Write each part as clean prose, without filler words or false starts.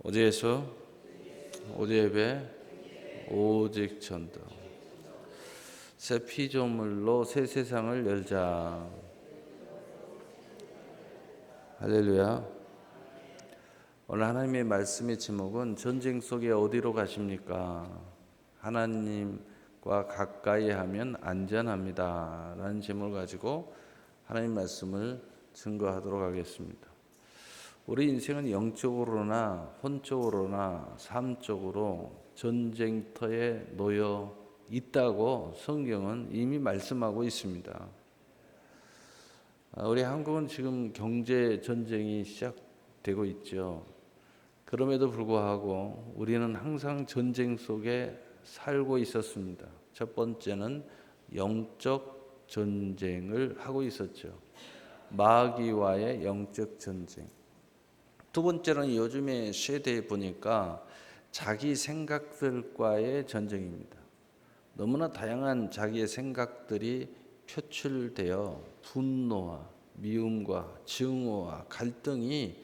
어디에서? 어디 예배? 오직 전도. 새 피조물로 새 세상을 열자. 할렐루야. 오늘 하나님의 말씀의 제목은 전쟁 속에 어디로 가십니까? 하나님과 가까이 하면 안전합니다 라는 제목을 가지고 하나님 말씀을 증거하도록 하겠습니다. 우리 인생은 영적으로나 혼적으로나 삶적으로 전쟁터에 놓여 있다고 성경은 이미 말씀하고 있습니다. 우리 한국은 지금 경제 전쟁이 시작되고 있죠. 그럼에도 불구하고 우리는 항상 전쟁 속에 살고 있었습니다. 첫 번째는 영적 전쟁을 하고 있었죠. 마귀와의 영적 전쟁. 두 번째는 요즘의 세대에 보니까 자기 생각들과의 전쟁입니다. 너무나 다양한 자기의 생각들이 표출되어 분노와 미움과 증오와 갈등이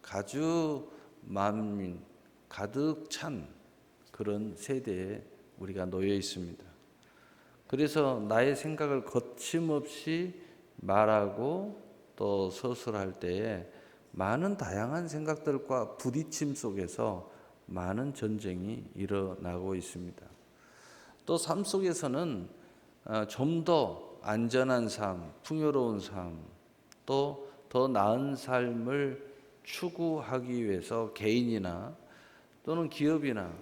아주 만민 가득 찬 그런 세대에 우리가 놓여 있습니다. 그래서 나의 생각을 거침없이 말하고 또 서술할 때에 많은 다양한 생각들과 부딪힘 속에서 많은 전쟁이 일어나고 있습니다. 또 삶 속에서는 좀 더 안전한 삶, 풍요로운 삶, 또 더 나은 삶을 추구하기 위해서 개인이나 또는 기업이나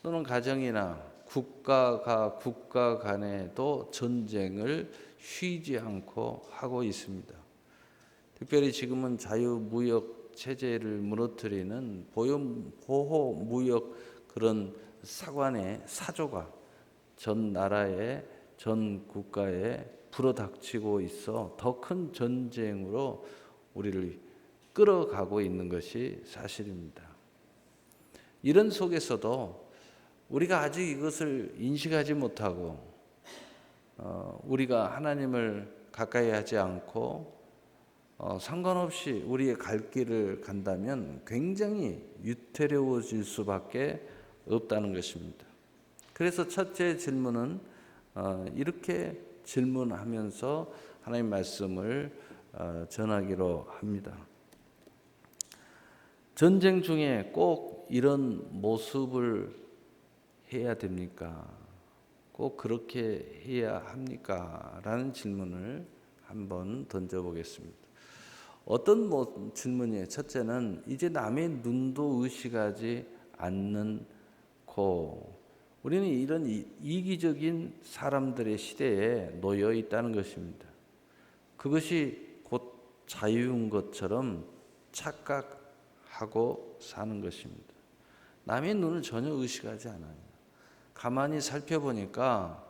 또는 가정이나 국가가 국가 간에도 전쟁을 쉬지 않고 하고 있습니다. 특별히 지금은 자유무역 체제를 무너뜨리는 보호무역 그런 사관의 사조가 전 나라에 전 국가에 불어닥치고 있어 더 큰 전쟁으로 우리를 끌어가고 있는 것이 사실입니다. 이런 속에서도 우리가 아직 이것을 인식하지 못하고 우리가 하나님을 가까이 하지 않고 상관없이 우리의 갈 길을 간다면 굉장히 위태로워질 수밖에 없다는 것입니다. 그래서 첫째 질문은 이렇게 질문하면서 하나님 말씀을 전하기로 합니다. 전쟁 중에 꼭 이런 모습을 해야 됩니까? 꼭 그렇게 해야 합니까? 라는 질문을 한번 던져보겠습니다. 어떤 질문이에요? 첫째는 이제 남의 눈도 의식하지 않고 우리는 이런 이기적인 사람들의 시대에 놓여 있다는 것입니다. 그것이 곧 자유인 것처럼 착각하고 사는 것입니다. 남의 눈을 전혀 의식하지 않아요. 가만히 살펴보니까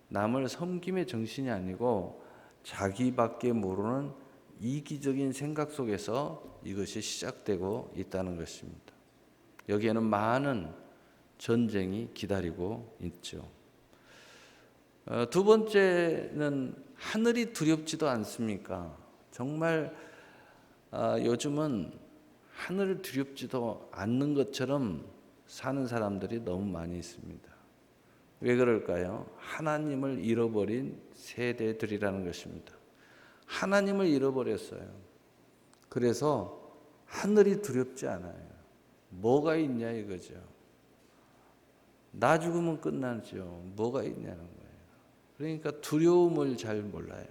남을 섬김의 정신이 아니고 자기밖에 모르는 이기적인 생각 속에서 이것이 시작되고 있다는 것입니다. 여기에는 많은 전쟁이 기다리고 있죠. 두 번째는 하늘이 두렵지도 않습니까? 정말 요즘은 하늘을 두렵지도 않는 것처럼 사는 사람들이 너무 많이 있습니다. 왜 그럴까요? 하나님을 잃어버린 세대들이라는 것입니다. 하나님을 잃어버렸어요. 그래서 하늘이 두렵지 않아요. 뭐가 있냐 이거죠. 나 죽으면 끝나죠. 뭐가 있냐는 거예요. 그러니까 두려움을 잘 몰라요.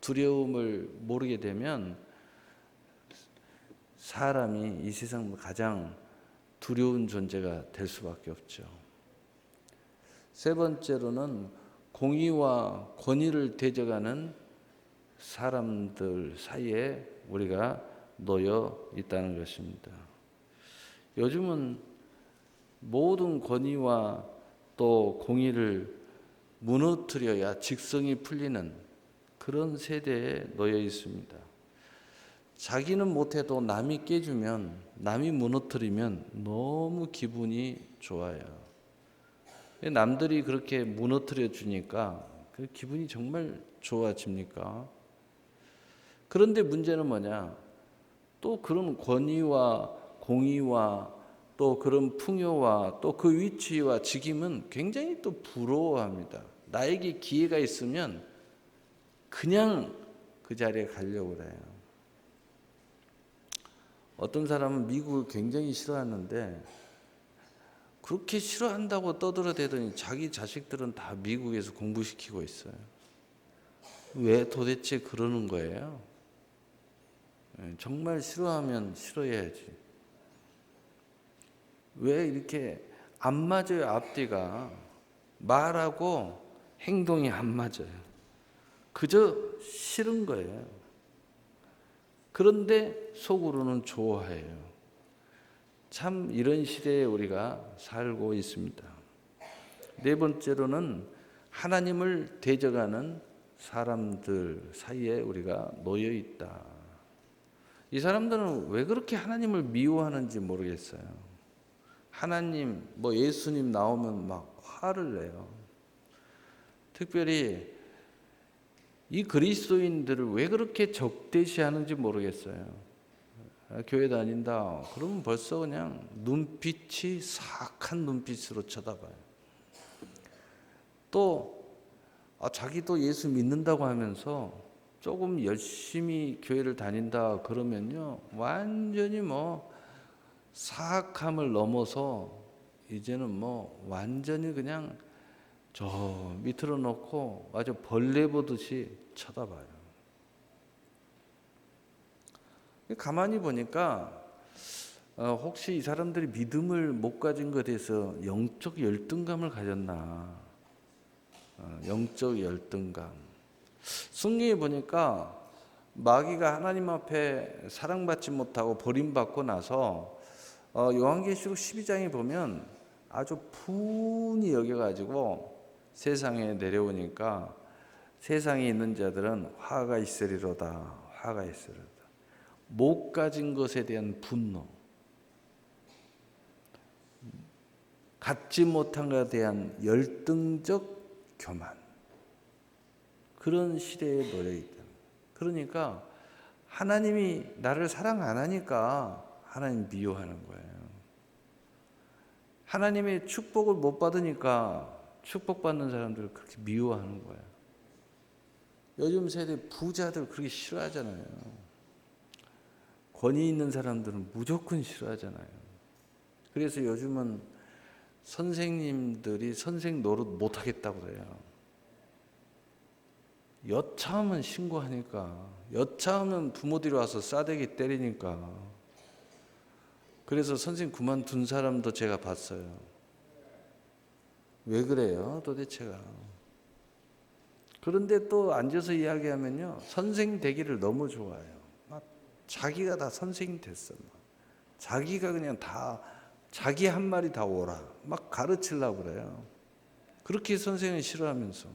두려움을 모르게 되면 사람이 이 세상 가장 두려운 존재가 될 수밖에 없죠. 세 번째로는 공의와 권위를 대적하는 사람들 사이에 우리가 놓여 있다는 것입니다. 요즘은 모든 권위와 또 공의를 무너뜨려야 직성이 풀리는 그런 세대에 놓여 있습니다. 자기는 못해도 남이 깨주면, 남이 무너뜨리면 너무 기분이 좋아요. 남들이 그렇게 무너뜨려 주니까 그 기분이 정말 좋아집니까? 그런데 문제는 뭐냐? 또 그런 권위와 공의와 또 그런 풍요와 또 그 위치와 직임은 굉장히 또 부러워합니다. 나에게 기회가 있으면 그냥 그 자리에 가려고 그래요. 어떤 사람은 미국을 굉장히 싫어하는데 그렇게 싫어한다고 떠들어대더니 자기 자식들은 다 미국에서 공부시키고 있어요. 왜 도대체 그러는 거예요? 정말 싫어하면 싫어해야지. 왜 이렇게 안 맞아요? 앞뒤가 말하고 행동이 안 맞아요. 그저 싫은 거예요. 그런데 속으로는 좋아해요. 참 이런 시대에 우리가 살고 있습니다. 네 번째로는 하나님을 대적하는 사람들 사이에 우리가 놓여 있다. 이 사람들은 왜 그렇게 하나님을 미워하는지 모르겠어요. 하나님, 예수님 나오면 막 화를 내요. 특별히 이 그리스도인들을 왜 그렇게 적대시하는지 모르겠어요. 교회 다닌다. 그러면 벌써 그냥 눈빛이 사악한 눈빛으로 쳐다봐요. 또 자기도 예수 믿는다고 하면서 조금 열심히 교회를 다닌다 그러면요, 완전히 사악함을 넘어서 이제는 완전히 그냥 저 밑으로 놓고 아주 벌레 보듯이 쳐다봐요. 가만히 보니까 혹시 이 사람들이 믿음을 못 가진 것에 대해서 영적 열등감을 가졌나? 영적 열등감. 성경에 보니까 마귀가 하나님 앞에 사랑받지 못하고 버림받고 나서 요한계시록 12장에 보면 아주 분이 여겨가지고 세상에 내려오니까 세상에 있는 자들은 화가 있으리로다. 화가 있으리로다. 못 가진 것에 대한 분노, 갖지 못한 것에 대한 열등적 교만, 그런 시대에 놓여 있다. 그러니까 하나님이 나를 사랑 안 하니까 하나님 미워하는 거예요. 하나님의 축복을 못 받으니까 축복받는 사람들을 그렇게 미워하는 거예요. 요즘 세대 부자들 그렇게 싫어하잖아요. 권위 있는 사람들은 무조건 싫어하잖아요. 그래서 요즘은 선생님들이 선생 노릇 못 하겠다고 그래요. 여차하면 신고하니까, 여차하면 부모들이 와서 싸대기 때리니까. 그래서 선생님 그만둔 사람도 제가 봤어요. 왜 그래요 도대체가? 그런데 또 앉아서 이야기하면요, 선생 되기를 너무 좋아해요. 막 자기가 다 선생이 됐어. 자기가 그냥 다 자기 한 말이 다 오라 막 가르치려고 그래요. 그렇게 선생을 싫어하면서.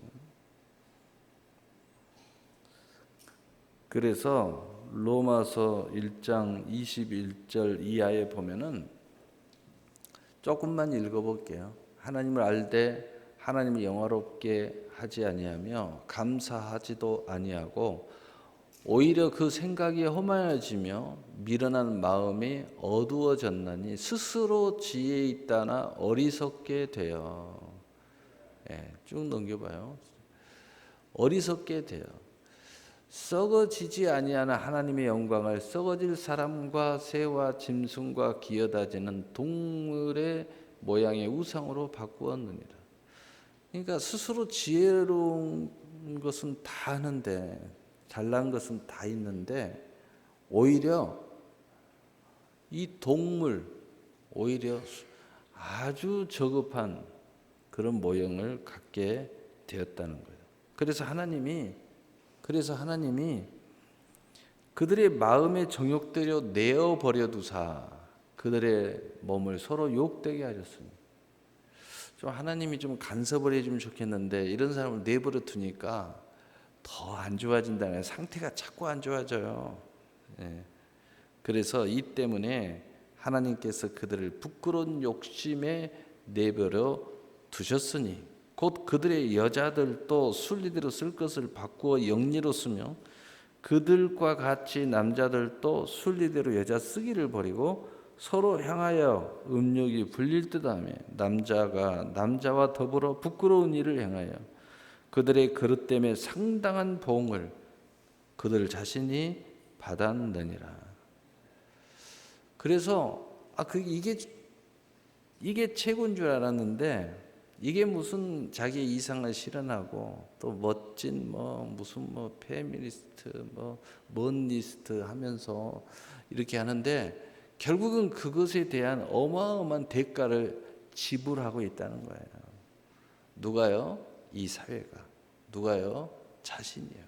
그래서 로마서 1장 21절 이하에 보면은 조금만 읽어볼게요. 하나님을 알되 하나님을 영화롭게 하지 아니하며 감사하지도 아니하고 오히려 그 생각이 험하여지며 미련한 마음이 어두워졌나니 스스로 지혜 있다나 어리석게 되어. 쭉 넘겨봐요. 어리석게 되어 썩어지지 아니하는 하나님의 영광을 썩어질 사람과 새와 짐승과 기어다니는 동물의 모양의 우상으로 바꾸었느니라. 그러니까 스스로 지혜로운 것은 다 하는데, 잘난 것은 다 있는데, 오히려 이 동물, 오히려 아주 저급한 그런 모형을 갖게 되었다는 거예요. 그래서 하나님이 그들의 마음의 정욕대로 내어버려 두사 그들의 몸을 서로 욕되게 하셨습니다. 좀 하나님이 좀 간섭을 해주면 좋겠는데 이런 사람을 내버려 두니까 더 안 좋아진다는, 상태가 자꾸 안 좋아져요. 그래서 이 때문에 하나님께서 그들을 부끄러운 욕심에 내버려 두셨으니 곧 그들의 여자들도 순리대로 쓸 것을 바꾸어 영리로 쓰며 그들과 같이 남자들도 순리대로 여자 쓰기를 버리고 서로 향하여 음욕이 불릴 듯하며 남자가 남자와 더불어 부끄러운 일을 행하여 그들의 그릇 때문에 상당한 보응을 그들 자신이 받았느니라. 그래서 이게 최고인 줄 알았는데 이게 무슨 자기의 이상을 실현하고 또 멋진 무슨 페미니스트 먼니스트 하면서 이렇게 하는데 결국은 그것에 대한 어마어마한 대가를 지불하고 있다는 거예요. 누가요? 이 사회가. 누가요? 자신이요.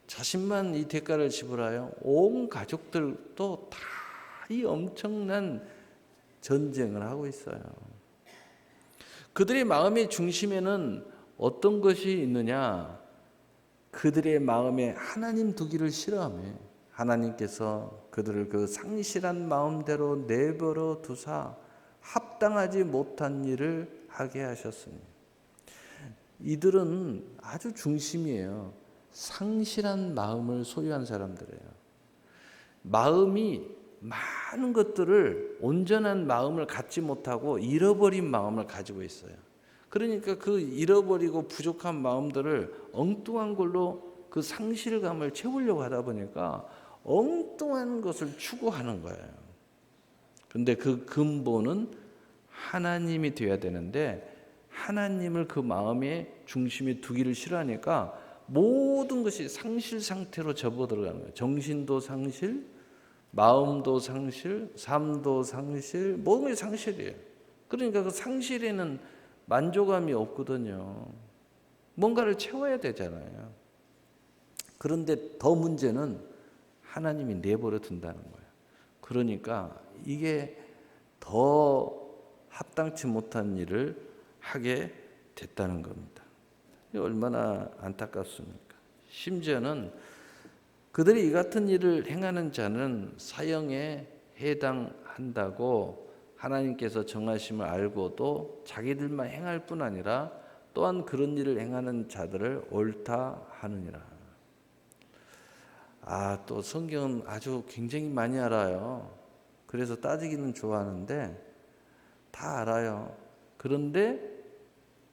자신만 이 대가를 지불하여 온 가족들도 다 이 엄청난 전쟁을 하고 있어요. 그들의 마음의 중심에는 어떤 것이 있느냐? 그들의 마음에 하나님 두기를 싫어하며 하나님께서 그들을 그 상실한 마음대로 내버려 두사 합당하지 못한 일을 하게 하셨으니 이들은 아주 중심이에요. 상실한 마음을 소유한 사람들이에요. 마음이 많은 것들을 온전한 마음을 갖지 못하고 잃어버린 마음을 가지고 있어요. 그러니까 그 잃어버리고 부족한 마음들을 엉뚱한 걸로 그 상실감을 채우려고 하다 보니까 엉뚱한 것을 추구하는 거예요. 그런데 그 근본은 하나님이 되어야 되는데 하나님을 그 마음의 중심에 두기를 싫어하니까 모든 것이 상실 상태로 접어들어가는 거예요. 정신도 상실, 마음도 상실, 삶도 상실, 모든 게 상실이에요. 그러니까 그 상실에는 만족감이 없거든요. 뭔가를 채워야 되잖아요. 그런데 더 문제는 하나님이 내버려 둔다는 거예요. 그러니까 이게 더 합당치 못한 일을 하게 됐다는 겁니다. 얼마나 안타깝습니까? 심지어는 그들이 이 같은 일을 행하는 자는 사형에 해당한다고 하나님께서 정하심을 알고도 자기들만 행할 뿐 아니라 또한 그런 일을 행하는 자들을 옳다 하느니라. 또 성경은 아주 굉장히 많이 알아요. 그래서 따지기는 좋아하는데 다 알아요. 그런데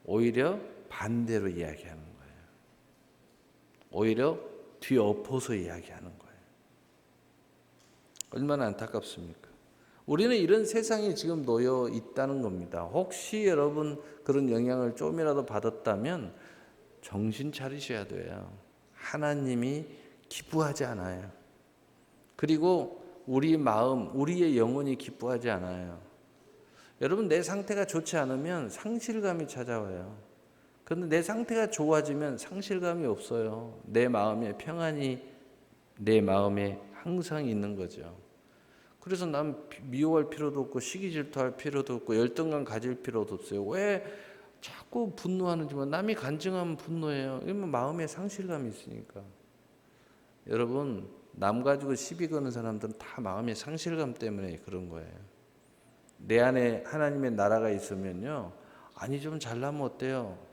오히려 반대로 이야기하는 거예요. 오히려 뒤엎어서 이야기하는 거예요. 얼마나 안타깝습니까? 우리는 이런 세상에 지금 놓여 있다는 겁니다. 혹시 여러분 그런 영향을 조금이라도 받았다면 정신 차리셔야 돼요. 하나님이 기뻐하지 않아요. 그리고 우리 마음, 우리의 영혼이 기뻐하지 않아요. 여러분 내 상태가 좋지 않으면 상실감이 찾아와요. 그런데 내 상태가 좋아지면 상실감이 없어요. 내 마음에 평안이 내 마음에 항상 있는 거죠. 그래서 남 미워할 필요도 없고 시기 질투할 필요도 없고 열등감 가질 필요도 없어요. 왜 자꾸 분노하는지만 남이 간증하면 분노해요. 이러면 마음에 상실감이 있으니까. 여러분 남 가지고 시비 거는 사람들은 다 마음의 상실감 때문에 그런 거예요. 내 안에 하나님의 나라가 있으면요. 아니 좀 잘나면 어때요?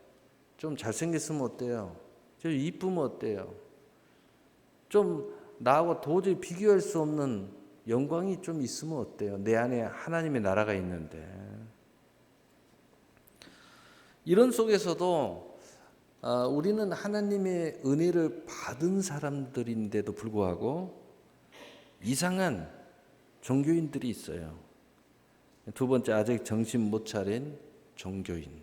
좀 잘생겼으면 어때요? 좀 이쁘면 어때요? 좀 나하고 도저히 비교할 수 없는 영광이 좀 있으면 어때요? 내 안에 하나님의 나라가 있는데. 이런 속에서도 우리는 하나님의 은혜를 받은 사람들인데도 불구하고 이상한 종교인들이 있어요. 두 번째, 아직 정신 못 차린 종교인.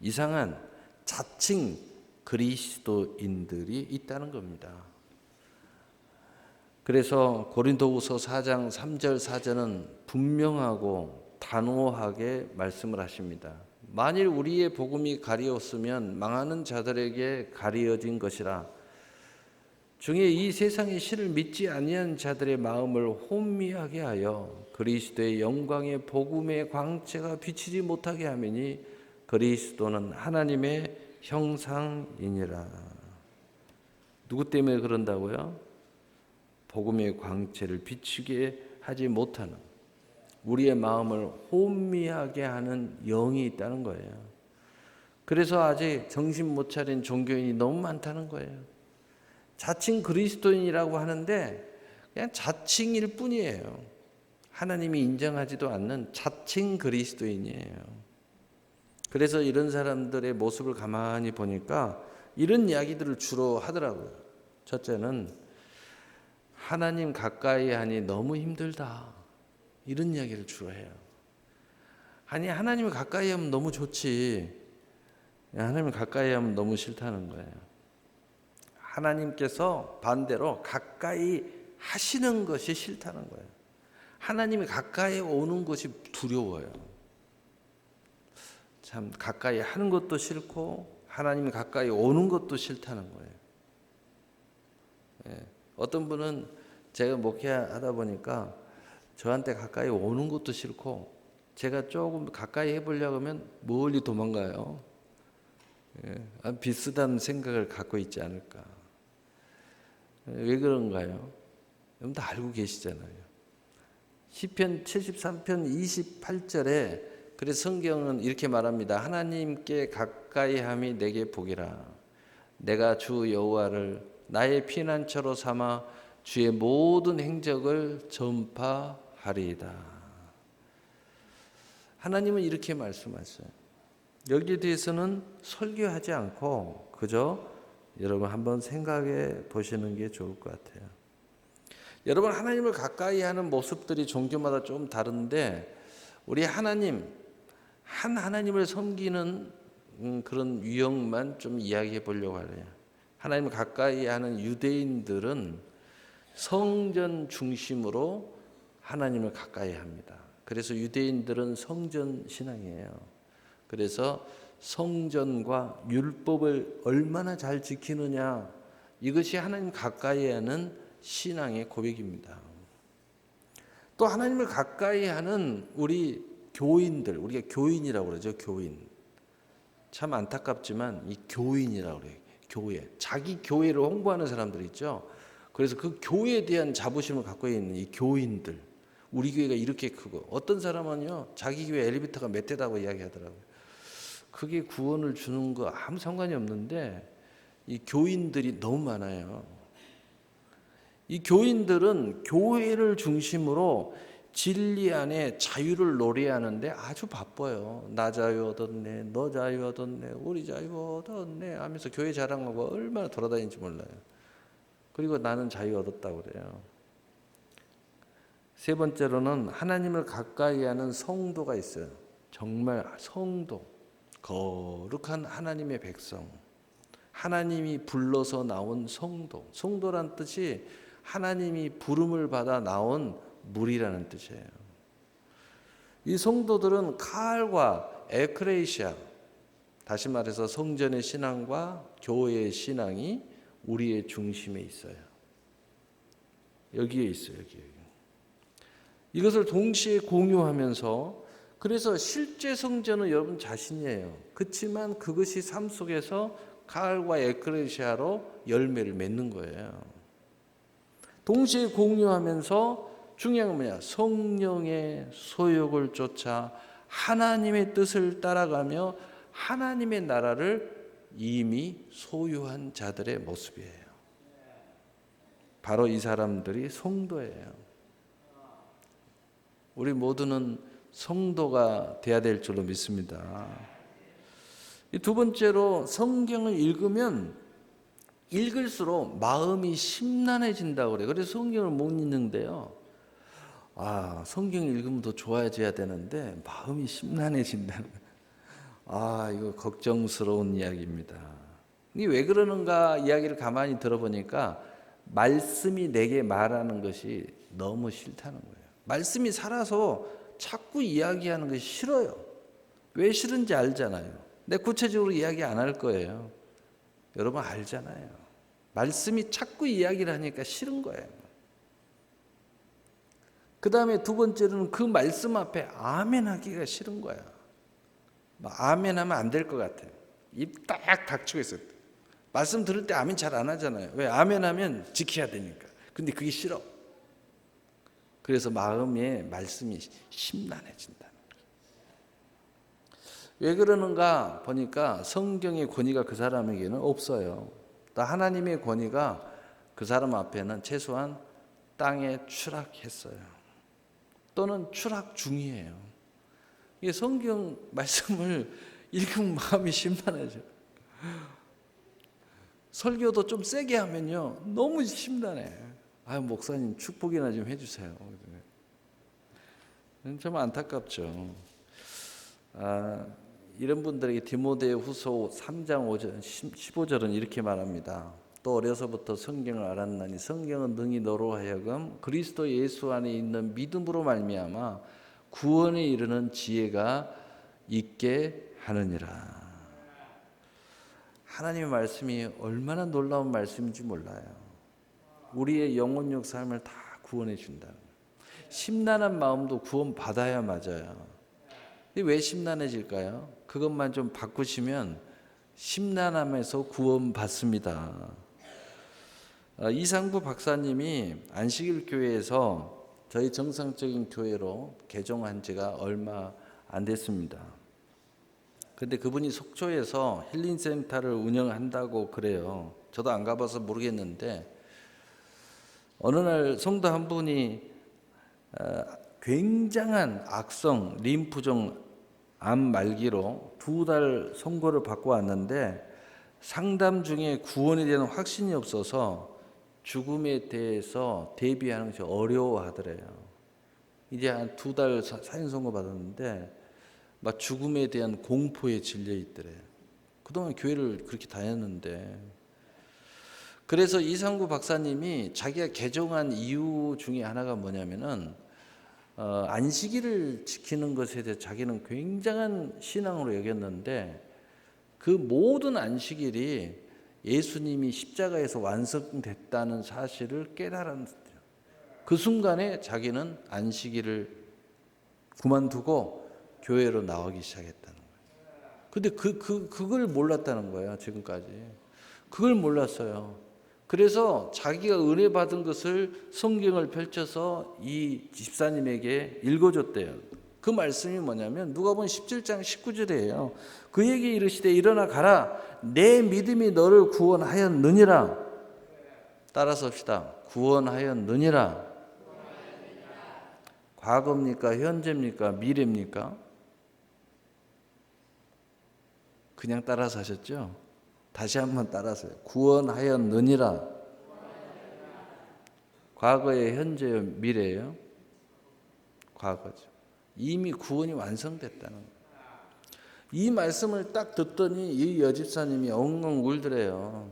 이상한 자칭 그리스도인들이 있다는 겁니다. 그래서 고린도후서 4장 3절 4절은 분명하고 단호하게 말씀을 하십니다. 만일 우리의 복음이 가리웠으면 망하는 자들에게 가리어진 것이라. 중에 이 세상의 실을 믿지 아니한 자들의 마음을 혼미하게 하여 그리스도의 영광의 복음의 광채가 비치지 못하게 하매니 그리스도는 하나님의 형상이니라. 누구 때문에 그런다고요? 복음의 광채를 비추게 하지 못하는, 우리의 마음을 혼미하게 하는 영이 있다는 거예요. 그래서 아직 정신 못 차린 종교인이 너무 많다는 거예요. 자칭 그리스도인이라고 하는데 그냥 자칭일 뿐이에요. 하나님이 인정하지도 않는 자칭 그리스도인이에요. 그래서 이런 사람들의 모습을 가만히 보니까 이런 이야기들을 주로 하더라고요. 첫째는 하나님 가까이 하니 너무 힘들다. 이런 이야기를 주로 해요. 아니, 하나님을 가까이 하면 너무 좋지. 하나님을 가까이 하면 너무 싫다는 거예요. 하나님께서 반대로 가까이 하시는 것이 싫다는 거예요. 하나님이 가까이 오는 것이 두려워요. 참 가까이 하는 것도 싫고 하나님이 가까이 오는 것도 싫다는 거예요. 예. 어떤 분은 제가 목회하다 보니까 저한테 가까이 오는 것도 싫고 제가 조금 가까이 해보려고 하면 멀리 도망가요. 예. 비슷한 생각을 갖고 있지 않을까. 왜 그런가요? 여러분 다 알고 계시잖아요. 시편 73편 28절에 그래서 성경은 이렇게 말합니다. 하나님께 가까이 함이 내게 복이라. 내가 주 여호와를 나의 피난처로 삼아 주의 모든 행적을 전파하리이다. 하나님은 이렇게 말씀하셨어요. 여기에 대해서는 설교하지 않고 그저 여러분 한번 생각해 보시는 게 좋을 것 같아요. 여러분 하나님을 가까이 하는 모습들이 종교마다 좀 다른데 우리 하나님을 섬기는 그런 유형만 좀 이야기해 보려고 해요. 하나님을 가까이 하는 유대인들은 성전 중심으로 하나님을 가까이 합니다. 그래서 유대인들은 성전 신앙이에요. 그래서 성전과 율법을 얼마나 잘 지키느냐, 이것이 하나님 가까이 하는 신앙의 고백입니다. 또 하나님을 가까이 하는 우리 교인들, 우리가 교인이라고 그러죠. 교인. 참 안타깝지만 이 교인이라고 그래요. 교회. 자기 교회를 홍보하는 사람들 있죠. 그래서 그 교회에 대한 자부심을 갖고 있는 이 교인들. 우리 교회가 이렇게 크고 어떤 사람은요. 자기 교회 엘리베이터가 몇 대다고 이야기하더라고요. 그게 구원을 주는 거 아무 상관이 없는데 이 교인들이 너무 많아요. 이 교인들은 교회를 중심으로 진리 안에 자유를 노래하는데 아주 바빠요. 나 자유 얻었네, 너 자유 얻었네, 우리 자유 얻었네 하면서 교회 자랑하고 얼마나 돌아다니는지 몰라요. 그리고 나는 자유 얻었다고 그래요. 세 번째로는 하나님을 가까이 하는 성도가 있어요. 정말 성도, 거룩한 하나님의 백성, 하나님이 불러서 나온 성도. 성도란 뜻이 하나님이 부름을 받아 나온 무리라는 뜻이에요. 이 성도들은 칼과 에크레시아, 다시 말해서 성전의 신앙과 교회의 신앙이 우리의 중심에 있어요. 여기에 있어요. 여기. 이것을 동시에 공유하면서, 그래서 실제 성전은 여러분 자신이에요. 그렇지만 그것이 삶 속에서 칼과 에크레시아로 열매를 맺는 거예요. 동시에 공유하면서 중요한 건 뭐냐? 성령의 소욕을 쫓아 하나님의 뜻을 따라가며 하나님의 나라를 이미 소유한 자들의 모습이에요. 바로 이 사람들이 성도예요. 우리 모두는 성도가 돼야 될 줄로 믿습니다. 두 번째로 성경을 읽으면 읽을수록 마음이 심란해진다고 그래요. 그래서 성경을 못 읽는데요. 성경 읽으면 더 좋아져야 되는데 마음이 심란해진다는 거예요. 이거 걱정스러운 이야기입니다. 이게 왜 그러는가 이야기를 가만히 들어보니까 말씀이 내게 말하는 것이 너무 싫다는 거예요. 말씀이 살아서 자꾸 이야기하는 것이 싫어요. 왜 싫은지 알잖아요. 근데 구체적으로 이야기 안 할 거예요. 여러분 알잖아요. 말씀이 자꾸 이야기를 하니까 싫은 거예요. 그 다음에 두 번째로는 그 말씀 앞에 아멘 하기가 싫은 거야. 아멘 하면 안 될 것 같아요. 입 딱 닥치고 있어요. 말씀 들을 때 아멘 잘 안 하잖아요. 왜? 아멘 하면 지켜야 되니까. 근데 그게 싫어. 그래서 마음에 말씀이 심란해진다. 왜 그러는가 보니까 성경의 권위가 그 사람에게는 없어요. 또 하나님의 권위가 그 사람 앞에는 최소한 땅에 추락했어요. 또는 추락 중이에요. 이게 성경 말씀을 읽으면 마음이 심란해져. 설교도 좀 세게 하면요 너무 심란해. 목사님 축복이나 좀 해주세요. 좀 안타깝죠. 이런 분들에게 디모데후서 3장 5절 15절은 이렇게 말합니다. 또 어려서부터 성경을 알았나니 성경은 능히 너로 하여금 그리스도 예수 안에 있는 믿음으로 말미암아 구원에 이르는 지혜가 있게 하느니라. 하나님의 말씀이 얼마나 놀라운 말씀인지 몰라요. 우리의 영혼력 삶을 다 구원해 준다. 심란한 마음도 구원 받아야 맞아요. 왜 심란해질까요? 그것만 좀 바꾸시면 심란함에서 구원 받습니다. 이상구 박사님이 안식일 교회에서 저희 정상적인 교회로 개종한 지가 얼마 안 됐습니다. 근데 그분이 속초에서 힐링센터를 운영한다고 그래요. 저도 안 가봐서 모르겠는데 어느 날 성도 한 분이 굉장한 악성 림프종 암 말기로 2달 선고를 받고 왔는데 상담 중에 구원에 대한 확신이 없어서 죽음에 대해서 대비하는 것이 어려워하더래요. 이제 한 2달 사형 선고 받았는데 막 죽음에 대한 공포에 질려 있더래요. 그동안 교회를 그렇게 다녔는데, 그래서 이상구 박사님이 자기가 개종한 이유 중에 하나가 뭐냐면은 안식일을 지키는 것에 대해 자기는 굉장한 신앙으로 여겼는데 그 모든 안식일이 예수님이 십자가에서 완성됐다는 사실을 깨달았어요. 그 순간에 자기는 안식일을 그만두고 교회로 나오기 시작했다는 거예요. 근데 그걸 몰랐다는 거예요. 지금까지 그걸 몰랐어요. 그래서 자기가 은혜 받은 것을 성경을 펼쳐서 이 집사님에게 읽어줬대요. 그 말씀이 뭐냐면 누가복음 17장 19절이에요. 그에게 이르시되 일어나 가라 내 믿음이 너를 구원하였느니라. 따라서 합시다. 구원하였느니라. 과거입니까? 현재입니까? 미래입니까? 그냥 따라서 하셨죠? 다시 한번 따라서요. 구원하였느니라. 과거예요, 현재예요, 미래예요? 과거죠. 이미 구원이 완성됐다는 거예요. 이 말씀을 딱 듣더니 이 여집사님이 엉엉 울더래요.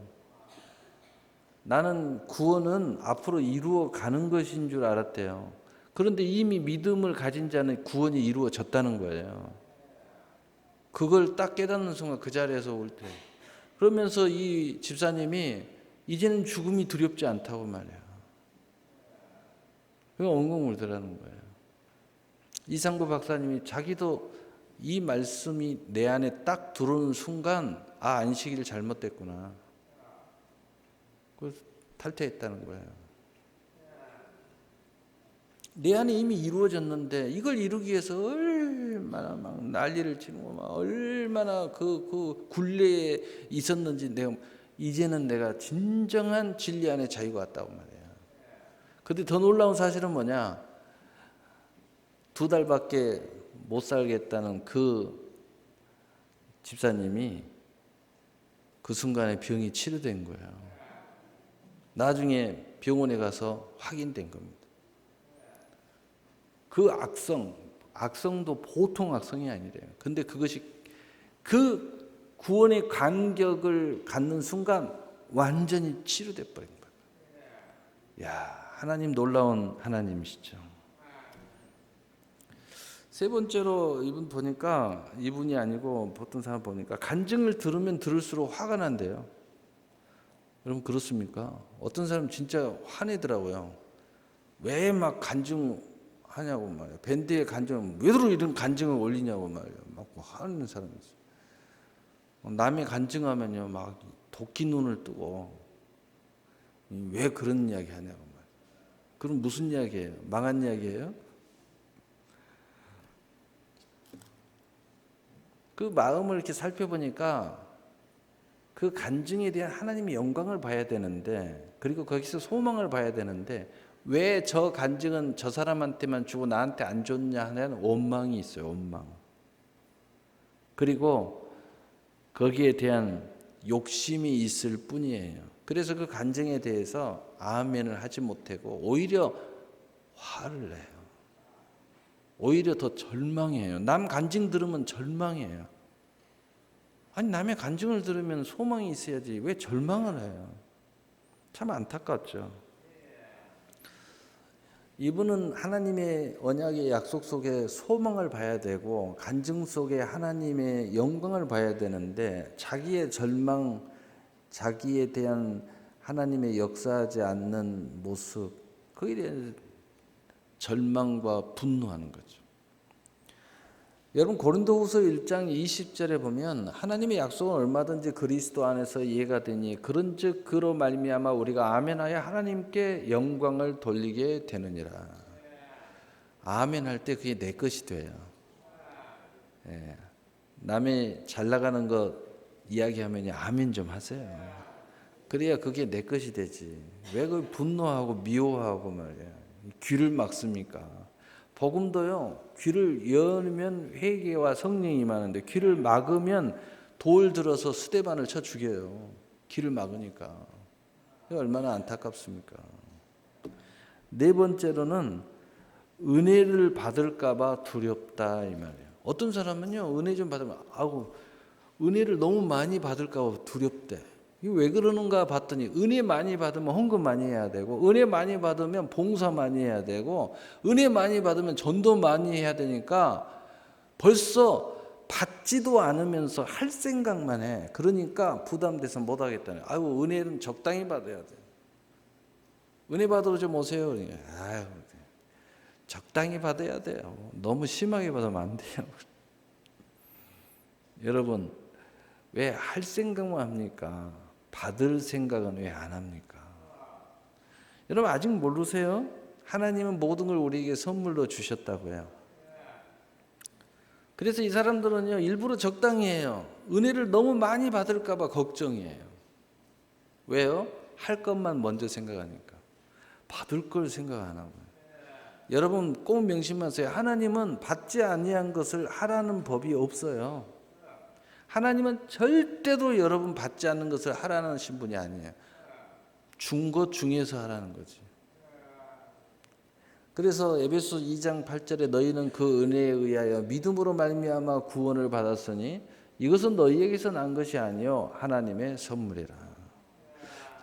나는 구원은 앞으로 이루어 가는 것인 줄 알았대요. 그런데 이미 믿음을 가진 자는 구원이 이루어졌다는 거예요. 그걸 딱 깨닫는 순간 그 자리에서 울 때. 그러면서 이 집사님이 이제는 죽음이 두렵지 않다고 말이야. 그게 엉엉 울더라는 거예요. 이상구 박사님이 자기도 이 말씀이 내 안에 딱 들어오는 순간 안식일이 잘못됐구나. 그래서 탈퇴했다는 거예요. 내 안에 이미 이루어졌는데 이걸 이루기 위해서 얼마나 막 난리를 치고 막 얼마나 그 굴레에 있었는지 이제는 내가 진정한 진리 안에 자유가 왔다고 말이에요. 근데 더 놀라운 사실은 뭐냐? 2달밖에 못 살겠다는 그 집사님이 그 순간에 병이 치료된 거예요. 나중에 병원에 가서 확인된 겁니다. 그 악성도 보통 악성이 아니래요. 근데 그것이 그 구원의 간격을 갖는 순간 완전히 치료돼 버린 거예요. 야, 하나님 놀라운 하나님이시죠. 세 번째로 이분이 아니고 보통 사람 보니까 간증을 들으면 들을수록 화가 난대요. 여러분 그렇습니까? 어떤 사람 진짜 화내더라고요. 왜 막 간증하냐고 말이에요. 밴드의 간증, 왜 이런 간증을 올리냐고 말이에요. 막 화내는 사람이 있어요. 남이 간증하면요, 막 도끼 눈을 뜨고 왜 그런 이야기 하냐고 말이에요. 그럼 무슨 이야기예요? 망한 이야기예요? 그 마음을 이렇게 살펴보니까 그 간증에 대한 하나님의 영광을 봐야 되는데, 그리고 거기서 소망을 봐야 되는데 왜 저 간증은 저 사람한테만 주고 나한테 안 줬냐 하는 원망이 있어요. 원망. 그리고 거기에 대한 욕심이 있을 뿐이에요. 그래서 그 간증에 대해서 아멘을 하지 못하고 오히려 화를 내요. 오히려 더 절망해요. 남 간증 들으면 절망해요. 아니 남의 간증을 들으면 소망이 있어야지 왜 절망을 해요? 참 안타깝죠. 이분은 하나님의 언약의 약속 속에 소망을 봐야 되고 간증 속에 하나님의 영광을 봐야 되는데 자기의 절망, 자기에 대한 하나님의 역사하지 않는 모습, 거기에 대한 절망과 분노하는 거죠. 여러분 고린도후서 1장 20절에 보면 하나님의 약속은 얼마든지 그리스도 안에서 이해가 되니 그런즉 그로 말미암아 우리가 아멘하여 하나님께 영광을 돌리게 되느니라. 아멘할 때 그게 내 것이 돼요. 예. 남의 잘 나가는 거 이야기하면 아멘 좀 하세요. 그래야 그게 내 것이 되지. 왜 그 분노하고 미워하고 말이야. 귀를 막습니까? 복음도요. 귀를 열면 회개와 성령이 임하는데 귀를 막으면 돌 들어서 수대반을 쳐 죽여요. 귀를 막으니까. 얼마나 안타깝습니까? 네 번째로는 은혜를 받을까 봐 두렵다 이 말이에요. 어떤 사람은요. 은혜 좀 받으면 은혜를 너무 많이 받을까 봐 두렵대. 이거 왜 그러는가 봤더니 은혜 많이 받으면 헌금 많이 해야 되고 은혜 많이 받으면 봉사 많이 해야 되고 은혜 많이 받으면 전도 많이 해야 되니까 벌써 받지도 않으면서 할 생각만 해. 그러니까 부담돼서 못 하겠다네. 은혜는 적당히 받아야 돼. 은혜 받으러 좀 오세요. 적당히 받아야 돼요. 너무 심하게 받으면 안 돼요. 여러분 왜 할 생각만 합니까? 받을 생각은 왜 안 합니까? 여러분 아직 모르세요? 하나님은 모든 걸 우리에게 선물로 주셨다고요. 그래서 이 사람들은요 일부러 적당히 해요. 은혜를 너무 많이 받을까 봐 걱정이에요. 왜요? 할 것만 먼저 생각하니까. 받을 걸 생각 안 하고요. 여러분 꼭 명심하세요. 하나님은 받지 아니한 것을 하라는 법이 없어요. 하나님은 절대로 여러분 받지 않는 것을 하라는 분이 아니에요. 준 것 중에서 하라는 거지. 그래서 에베소 2장 8절에 너희는 그 은혜에 의하여 믿음으로 말미암아 구원을 받았으니 이것은 너희에게서 난 것이 아니요 하나님의 선물이라.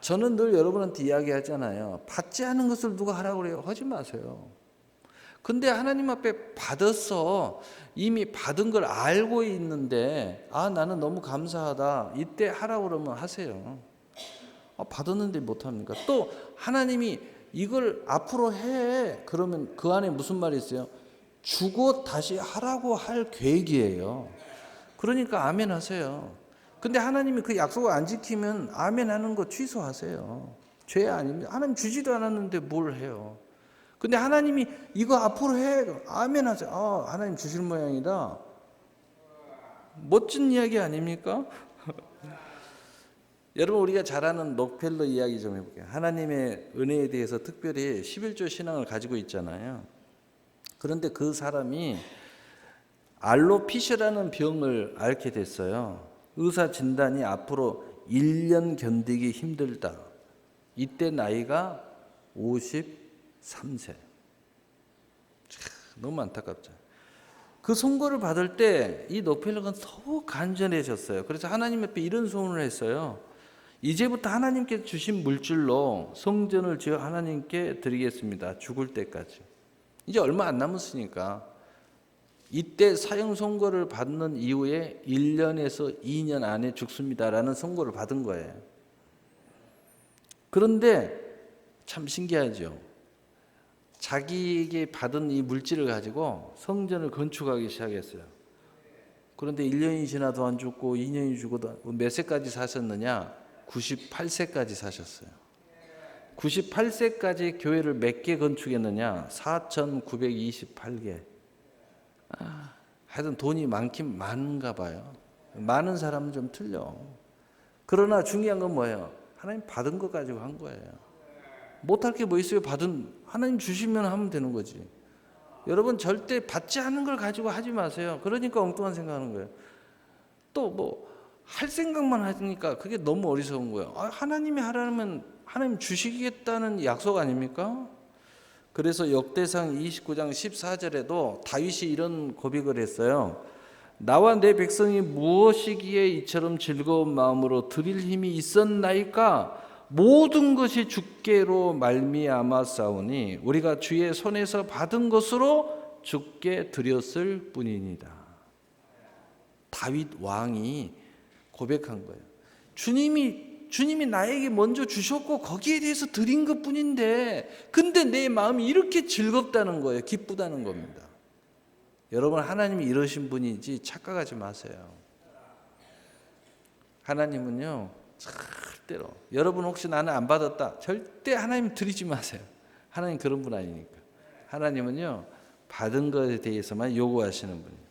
저는 늘 여러분한테 이야기하잖아요. 받지 않은 것을 누가 하라고 그래요? 하지 마세요. 근데 하나님 앞에 받았어. 이미 받은 걸 알고 있는데 나는 너무 감사하다. 이때 하라고 그러면 하세요. 받았는데 못합니까? 또 하나님이 이걸 앞으로 해. 그러면 그 안에 무슨 말이 있어요? 주고 다시 하라고 할 계획이에요. 그러니까 아멘 하세요. 근데 하나님이 그 약속을 안 지키면 아멘 하는 거 취소하세요. 죄 아닙니다. 하나님 주지도 않았는데 뭘 해요. 근데 하나님이 이거 앞으로 해. 아멘 하세요. 하나님 주실 모양이다. 멋진 이야기 아닙니까? 여러분 우리가 잘 아는 록펠러 이야기 좀 해볼게요. 하나님의 은혜에 대해서 특별히 11조 신앙을 가지고 있잖아요. 그런데 그 사람이 알로피시라는 병을 앓게 됐어요. 의사 진단이 앞으로 1년 견디기 힘들다. 이때 나이가 53세. 너무 안타깝죠. 그 선고를 받을 때 이 록펠러가 더욱 간절해졌어요. 그래서 하나님 앞에 이런 소원을 했어요. 이제부터 하나님께 주신 물질로 성전을 지어 하나님께 드리겠습니다. 죽을 때까지. 이제 얼마 안 남았으니까. 이때 사형 선고를 받는 이후에 1년에서 2년 안에 죽습니다라는 선고를 받은 거예요. 그런데 참 신기하죠. 자기에게 받은 이 물질을 가지고 성전을 건축하기 시작했어요. 그런데 1년이 지나도 안 죽고 2년이 죽어도 몇 세까지 사셨느냐? 98세까지 사셨어요. 98세까지 교회를 몇 개 건축했느냐? 4,928개. 하여튼 돈이 많긴 많은가 봐요. 많은 사람은 좀 틀려. 그러나 중요한 건 뭐예요? 하나님 받은 것 가지고 한 거예요. 못할 게 뭐 있어요? 하나님 주시면 하면 되는 거지. 여러분 절대 받지 않은 걸 가지고 하지 마세요. 그러니까 엉뚱한 생각하는 거예요. 또 뭐 할 생각만 하니까 그게 너무 어리석은 거예요. 하나님이 하라면 하나님 주시겠다는 약속 아닙니까? 그래서 역대상 29장 14절에도 다윗이 이런 고백을 했어요. 나와 내 백성이 무엇이기에 이처럼 즐거운 마음으로 드릴 힘이 있었나이까? 모든 것이 주께로 말미암아 싸우니 우리가 주의 손에서 받은 것으로 주께 드렸을 뿐이니라. 다윗 왕이 고백한 거예요. 주님이 나에게 먼저 주셨고 거기에 대해서 드린 것뿐인데, 근데 내 마음이 이렇게 즐겁다는 거예요. 기쁘다는 겁니다. 여러분, 하나님이 이러신 분이지 착각하지 마세요. 하나님은요, 절대로 여러분 혹시 나는 안 받았다, 절대 하나님 드리지 마세요. 하나님 그런 분 아니니까. 하나님은요, 받은 것에 대해서만 요구하시는 분이에요.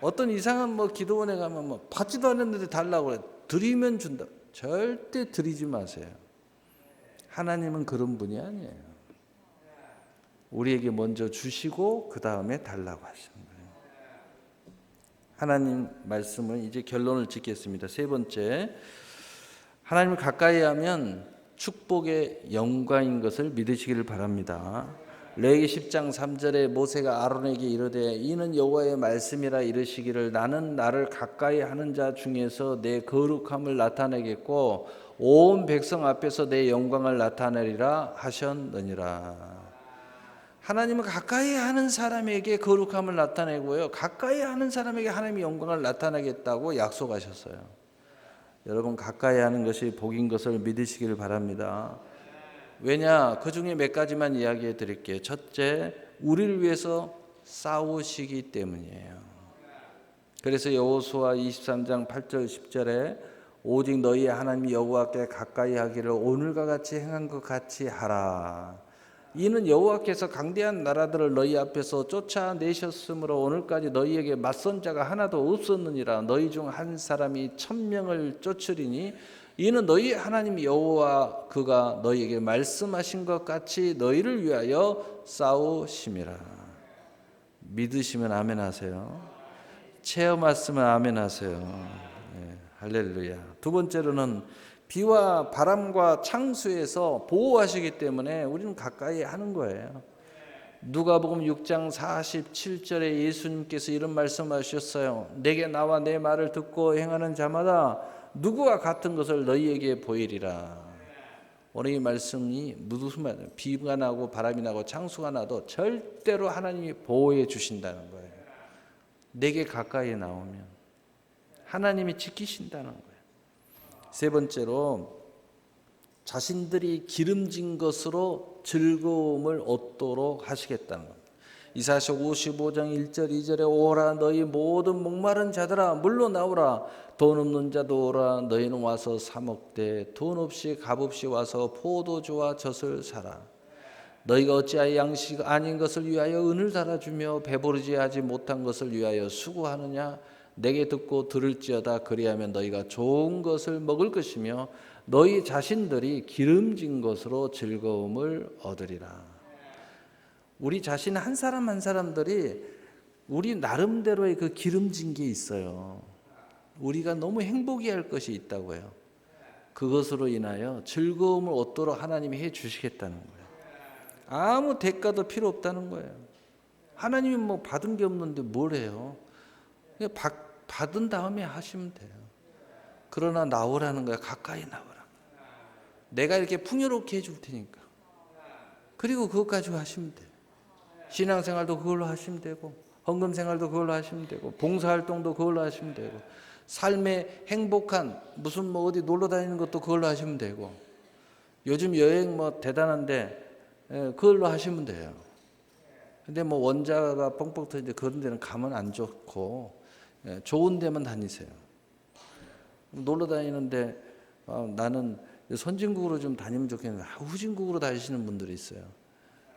어떤 이상한 뭐 기도원에 가면 뭐 받지도 않았는데 달라고 그래. 드리면 준다. 절대 드리지 마세요. 하나님은 그런 분이 아니에요. 우리에게 먼저 주시고 그 다음에 달라고 하시는 거예요. 하나님 말씀은 이제 결론을 짓겠습니다. 세 번째, 하나님을 가까이 하면 축복의 영광인 것을 믿으시기를 바랍니다. 레위기 10장 3절에 모세가 아론에게 이르되 이는 여호와의 말씀이라 이르시기를 나는 나를 가까이 하는 자 중에서 내 거룩함을 나타내겠고 온 백성 앞에서 내 영광을 나타내리라 하셨느니라. 하나님은 가까이 하는 사람에게 거룩함을 나타내고요, 가까이 하는 사람에게 하나님의 영광을 나타내겠다고 약속하셨어요. 여러분, 가까이 하는 것이 복인 것을 믿으시기를 바랍니다. 왜냐? 그 중에 몇 가지만 이야기해 드릴게요. 첫째, 우리를 위해서 싸우시기 때문이에요. 그래서 여호수아 23장 8절 10절에 오직 너희 하나님 여호와께 가까이 하기를 오늘과 같이 행한 것 같이 하라. 이는 여호와께서 강대한 나라들을 너희 앞에서 쫓아내셨으므로 오늘까지 너희에게 맞선 자가 하나도 없었느니라. 너희 중 한 사람이 1000명을 쫓으리니 이는 너희 하나님 여호와 그가 너희에게 말씀하신 것 같이 너희를 위하여 싸우심이라. 믿으시면 아멘 하세요. 체험하시면 아멘 하세요. 네, 할렐루야. 두 번째로는 비와 바람과 창수에서 보호하시기 때문에 우리는 가까이 하는 거예요. 누가복음 6장 47절에 예수님께서 이런 말씀하셨어요. 내게 나와 내 말을 듣고 행하는 자마다 누구와 같은 것을 너희에게 보이리라. 오늘 이 말씀이 무슨 말이에요? 비가 나고 바람이 나고 창수가 나도 절대로 하나님이 보호해 주신다는 거예요. 내게 가까이 나오면 하나님이 지키신다는 거예요. 세 번째로, 자신들이 기름진 것으로 즐거움을 얻도록 하시겠다는 겁니다. 이사야 55장 1절 2절에 오라 너희 모든 목마른 자들아 물로 나오라. 돈 없는 자도 오라. 너희는 와서 사 먹되 돈 없이 값없이 와서 포도주와 젖을 사라. 너희가 어찌하여 양식 아닌 것을 위하여 은을 달아주며 배부르지 하지 못한 것을 위하여 수고하느냐. 내게 듣고 들을지어다. 그리하면 너희가 좋은 것을 먹을 것이며 너희 자신들이 기름진 것으로 즐거움을 얻으리라. 우리 자신 한 사람 한 사람들이 우리 나름대로의 그 기름진 게 있어요. 우리가 너무 행복해 할 것이 있다고요. 그것으로 인하여 즐거움을 얻도록 하나님이 해 주시겠다는 거예요. 아무 대가도 필요 없다는 거예요. 하나님이 뭐 받은 게 없는데 뭘 해요? 그냥 받은 다음에 하시면 돼요. 그러나 나오라는 거야. 가까이 나오라. 내가 이렇게 풍요롭게 해줄 테니까. 그리고 그것 가지고 하시면 돼요. 신앙생활도 그걸로 하시면 되고, 헌금생활도 그걸로 하시면 되고, 봉사활동도 그걸로 하시면 되고, 삶의 행복한 무슨 뭐 어디 놀러 다니는 것도 그걸로 하시면 되고, 요즘 여행 뭐 대단한데 그걸로 하시면 돼요. 근데 뭐 원자가 뻥뻥 터지는데 그런 데는 가면 안 좋고, 좋은 데만 다니세요. 놀러 다니는데 나는 선진국으로 좀 다니면 좋겠는데 후진국으로 다니시는 분들이 있어요.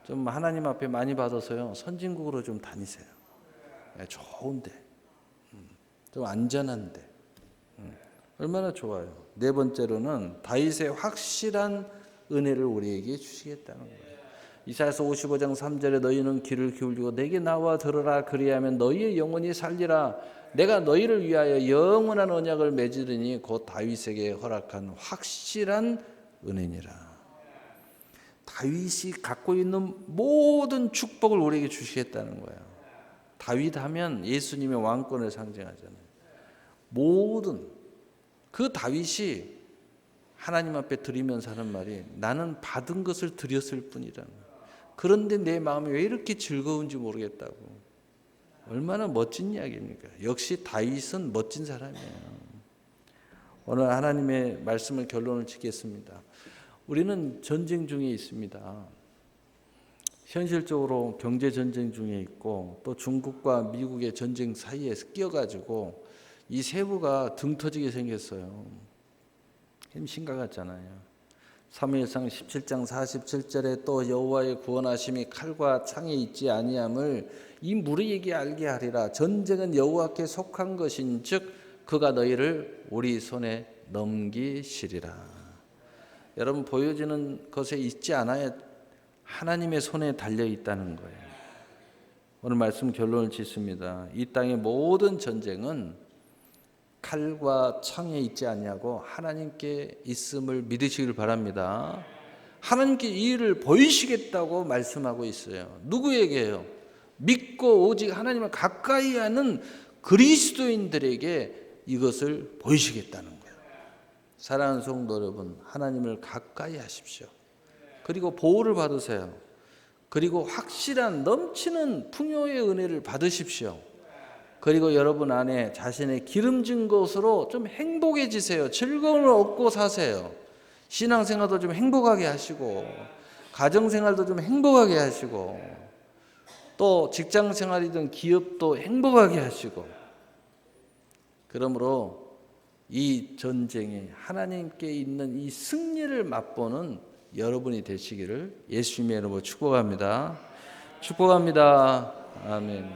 좀 하나님 앞에 많이 받아서요, 선진국으로 좀 다니세요. 좋은데, 좀 안전한데, 얼마나 좋아요. 네 번째로는 다윗의 확실한 은혜를 우리에게 주시겠다는 거예요. 이사야서 55장 3절에 너희는 귀를 기울이고 내게 나와 들으라 그리하면 너희의 영혼이 살리라. 내가 너희를 위하여 영원한 언약을 맺으리니 곧 다윗에게 허락한 확실한 은혜니라. 다윗이 갖고 있는 모든 축복을 우리에게 주시겠다는 거예요. 다윗 하면 예수님의 왕권을 상징하잖아요. 모든 그 다윗이 하나님 앞에 드리면서 하는 말이 나는 받은 것을 드렸을 뿐이라는 거예요. 그런데 내 마음이 왜 이렇게 즐거운지 모르겠다고. 얼마나 멋진 이야기입니까? 역시 다윗은 멋진 사람이에요. 오늘 하나님의 말씀을 결론을 짓겠습니다. 우리는 전쟁 중에 있습니다. 현실적으로 경제 전쟁 중에 있고 또 중국과 미국의 전쟁 사이에 끼어가지고 이 세부가 등 터지게 생겼어요. 심각하잖아요. 사무엘상 17장 47절에 또 여호와의 구원하심이 칼과 창에 있지 아니함을 이 무리에게 알게 하리라. 전쟁은 여호와께 속한 것인즉 그가 너희를 우리 손에 넘기시리라. 여러분, 보여지는 것에 있지 않아야 하나님의 손에 달려 있다는 거예요. 오늘 말씀 결론을 짓습니다. 이 땅의 모든 전쟁은 칼과 창에 있지 않냐고 하나님께 있음을 믿으시길 바랍니다. 하나님께 이 일을 보이시겠다고 말씀하고 있어요. 누구에게요? 믿고 오직 하나님을 가까이 하는 그리스도인들에게 이것을 보이시겠다는 거예요. 사랑하는 성도 여러분, 하나님을 가까이 하십시오. 그리고 보호를 받으세요. 그리고 확실한 넘치는 풍요의 은혜를 받으십시오. 그리고 여러분 안에 자신의 기름진 것으로 좀 행복해지세요. 즐거움을 얻고 사세요. 신앙생활도 좀 행복하게 하시고 가정생활도 좀 행복하게 하시고 또 직장생활이든 기업도 행복하게 하시고, 그러므로 이 전쟁에 하나님께 있는 이 승리를 맛보는 여러분이 되시기를 예수님의 이름으로 축복합니다. 축복합니다. 아멘.